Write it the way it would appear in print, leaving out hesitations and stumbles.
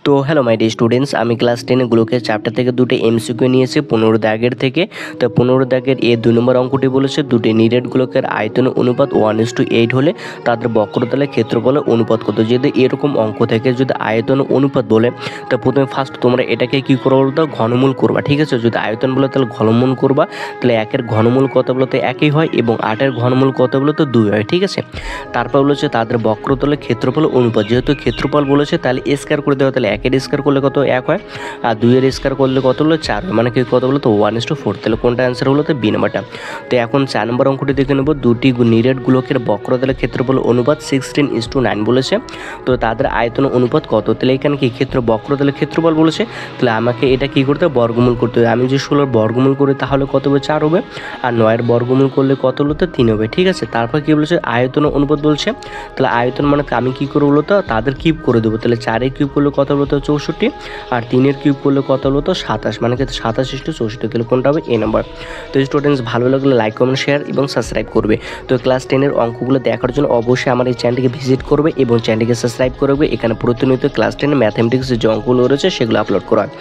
তো hello my dear students, আমি class 10 গ্লোকের chapter থেকে দুটো এমসিকিউ নিয়েছি 15 দাগের থেকে। তো 15 দাগের এ 2 নম্বর অঙ্কটি বলেছে দুটি নিরেট গোলকের আয়তন অনুপাত 1:8 হলে তাদের বক্রতলের ক্ষেত্রফলের অনুপাত কত। যদি এরকম অঙ্ক থেকে যদি আয়তন অনুপাত বলে, তো প্রথমে ফার্স্ট তোমরা এটাকে কী করবো বলতো, ঘনমূল করবা। ঠিক আছে, যদি আয়তন বলে তাহলে ঘনমূল করবা, তাহলে 1-এর ঘনমূল কত বলতে 1ই হয় এবং 8-এর ঘনমূল কত বলতে 2 হয়। ঠিক আছে, তারপর বলেছে তাদের বক্রতলের ক্ষেত্রফল অনুপাত, যেহেতু ক্ষেত্রফল বলেছে তাহলে স্কয়ার করে দেওয়া, তাহলে 1-এর স্কয়ার করলে কত 1 হয়, আর 2-এর স্কয়ার করলে কত হলো 4 হয়, মানে কি কত বলো তো 1:4। তাহলে কোনটা অ্যান্সার হলো তো বি নাম্বারটা। তো এখন 4 নম্বর অঙ্কটি দেখে নেব, দুটি নিরেট গোলকের বক্রতলের ক্ষেত্রফল অনুপাত 16:9 বলেছে, তো তাদের আয়তন অনুপাত কত। তাহলে এখানে কি ক্ষেত্র বক্রতলের ক্ষেত্রফল বলেছে, তাহলে আমাকে এটা কি করতে হবে, বর্গমূল করতে হবে। আমি যদি 16-এর বর্গমূল করি তাহলে কত হবে 4 হবে, আর 9-এর বর্গমূল করলে কত হলো তো 3 হবে। ঠিক আছে, তারপর কি বলেছে আয়তন অনুপাত বলছে, তাহলে আয়তন মানে আমি কি করবো বলো তো, তাদের কিউব করে দেবো। তাহলে 4-এর কিউব করলে কত হলো তো 64, আর 3-এর কিউব করলে কত হলো তো 27, মানে কি 27:64। তাহলে কোনটা হবে এ নাম্বার। তো স্টুডেন্টস ভালো লাগলে লাইক কমেন্ট শেয়ার এবং সাবস্ক্রাইব করবে। তো ক্লাস 10-এর অঙ্কগুলো দেখার জন্য অবশ্যই আমার এই চ্যানেলটিকে ভিজিট করবে এবং চ্যানেলটিকে সাবস্ক্রাইব করবে। এখানে প্রতিনিয়ত ক্লাস 10 ম্যাথামেটিক্সের যে অঙ্কগুলো রয়েছে সেগুলো আপলোড করা হয়।